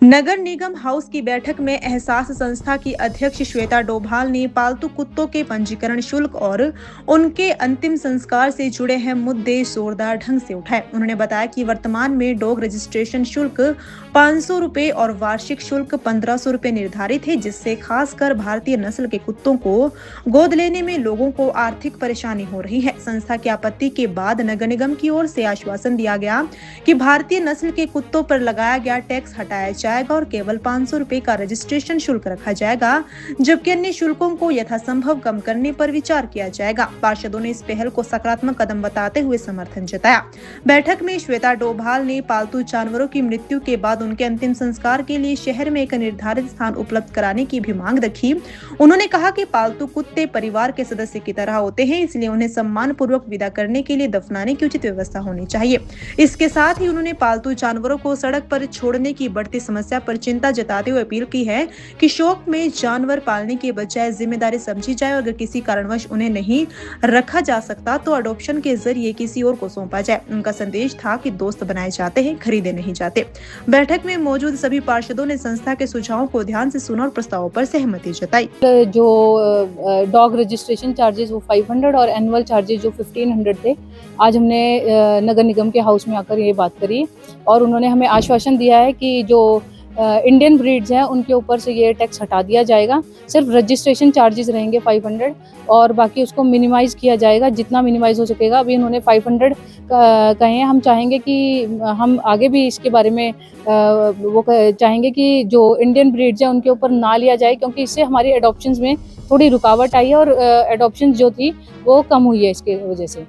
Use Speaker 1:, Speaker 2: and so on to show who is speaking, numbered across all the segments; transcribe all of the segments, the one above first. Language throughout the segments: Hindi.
Speaker 1: नगर निगम हाउस की बैठक में एहसास संस्था की अध्यक्ष श्वेता डोभाल ने पालतू कुत्तों के पंजीकरण शुल्क और उनके अंतिम संस्कार से जुड़े हैं मुद्दे जोरदार ढंग से उठाए। उन्होंने बताया कि वर्तमान में डॉग रजिस्ट्रेशन शुल्क 500 रुपए और वार्षिक शुल्क 1500 रुपए निर्धारित है, जिससे खासकर भारतीय नस्ल के कुत्तों को गोद लेने में लोगों को आर्थिक परेशानी हो रही है। संस्था की आपत्ति के बाद नगर निगम की ओर से आश्वासन दिया गया कि भारतीय नस्ल के कुत्तों पर लगाया गया टैक्स हटाया जाएगा और केवल 500 रुपए का रजिस्ट्रेशन शुल्क रखा जाएगा, जबकि अन्य शुल्कों को यथासंभव कम करने पर विचार किया जाएगा। पार्षदों ने इस पहल को सकारात्मक कदम बताते हुए समर्थन जताया। बैठक में श्वेता डोभाल ने पालतू जानवरों की मृत्यु के बाद उनके अंतिम संस्कार के लिए शहर में एक निर्धारित स्थान उपलब्ध कराने की भी मांग रखी। उन्होंने कहा कि पालतू कुत्ते परिवार के सदस्य की तरह होते हैं, इसलिए उन्हें सम्मान पूर्वक विदा करने के लिए दफनाने की उचित व्यवस्था होनी चाहिए। इसके साथ ही उन्होंने पालतू जानवरों को सड़क पर छोड़ने की बढ़ती समस्या पर चिंता जताते हुए अपील की है कि शौक में जानवर पालने के बजाय जिम्मेदारी समझी जाए और अगर किसी कारणवश उन्हें नहीं रखा जा सकता तो अडॉप्शन के जरिए किसी और को सौंपा जाए। उनका संदेश था कि दोस्त बनाए जाते हैं, खरीदे नहीं जाते। बैठक में मौजूद सभी पार्षदों ने संस्था के सुझावों को ध्यान से सुना और प्रस्तावों पर सहमति जताई।
Speaker 2: जो डॉग रजिस्ट्रेशन चार्जेस वो 500 और एनुअल चार्जेस जो 1500 थे, आज हमने नगर निगम के हाउस में आकर ये बात करी और उन्होंने हमें आश्वासन दिया है कि जो इंडियन ब्रीड्स हैं उनके ऊपर से ये टैक्स हटा दिया जाएगा। सिर्फ रजिस्ट्रेशन चार्जेस रहेंगे 500 और बाकी उसको मिनिमाइज़ किया जाएगा जितना मिनिमाइज़ हो सकेगा। अभी इन्होंने 500 कहे हैं। हम चाहेंगे कि हम आगे भी इसके बारे में वो चाहेंगे कि जो इंडियन ब्रीड्स हैं उनके ऊपर ना लिया जाए, क्योंकि इससे हमारी एडॉप्शंस में थोड़ी रुकावट आई है और एडॉप्शन जो थी वो कम हुई है इसके वजह से।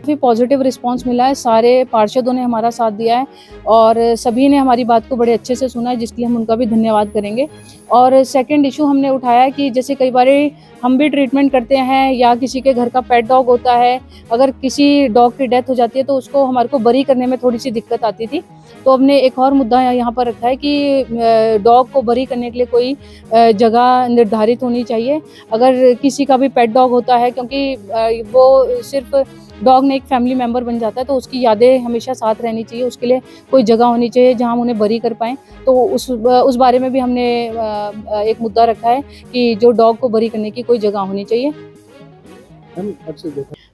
Speaker 2: काफ़ी पॉजिटिव रिस्पांस मिला है, सारे पार्षदों ने हमारा साथ दिया है और सभी ने हमारी बात को बड़े अच्छे से सुना है, जिसके लिए हम उनका भी धन्यवाद करेंगे। और सेकंड इशू हमने उठाया है कि जैसे कई बार हम भी ट्रीटमेंट करते हैं या किसी के घर का पेट डॉग होता है, अगर किसी डॉग की डेथ हो जाती है तो उसको हमारे को बरी करने में थोड़ी सी दिक्कत आती थी। तो हमने एक और मुद्दा यहाँ पर रखा है कि डॉग को बरी करने के लिए कोई जगह निर्धारित होनी चाहिए। अगर किसी का भी पेट डॉग होता है, क्योंकि वो सिर्फ डॉग ने एक फैमिली मेंबर बन जाता है, तो उसकी यादें हमेशा साथ रहनी चाहिए। उसके लिए कोई जगह होनी चाहिए जहां हम उन्हें बरी कर पाएँ। तो उस बारे में भी हमने एक मुद्दा रखा है कि जो डॉग को बरी करने की कोई जगह होनी चाहिए।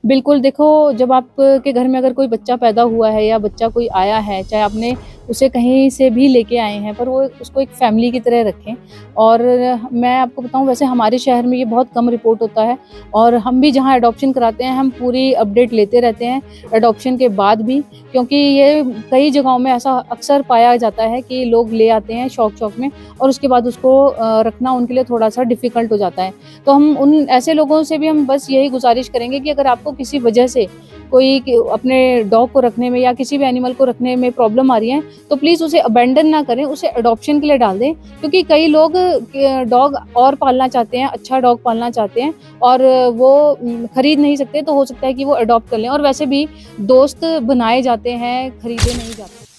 Speaker 2: बिल्कुल, देखो, जब आपके घर में अगर कोई बच्चा पैदा हुआ है या बच्चा कोई आया है, चाहे आपने उसे कहीं से भी लेके आए हैं, पर वो उसको एक फैमिली की तरह रखें। और मैं आपको बताऊं, वैसे हमारे शहर में ये बहुत कम रिपोर्ट होता है और हम भी जहां एडॉप्शन कराते हैं हम पूरी अपडेट लेते रहते हैं एडॉप्शन के बाद भी, क्योंकि ये कई जगहों में ऐसा अक्सर पाया जाता है कि लोग ले आते हैं शौक में और उसके बाद उसको रखना उनके लिए थोड़ा सा डिफ़िकल्ट हो जाता है। तो हम उन ऐसे लोगों से भी हम बस यही गुजारिश करेंगे कि अगर आपको किसी वजह से कोई अपने डॉग को रखने में या किसी भी एनिमल को रखने में प्रॉब्लम आ रही है, तो प्लीज़ उसे अबैंडन ना करें, उसे एडॉप्शन के लिए डाल दें। क्योंकि कई लोग डॉग और पालना चाहते हैं, अच्छा डॉग पालना चाहते हैं और वो खरीद नहीं सकते, तो हो सकता है कि वो अडॉप्ट कर लें। और वैसे भी दोस्त बनाए जाते हैं, खरीदे नहीं जाते।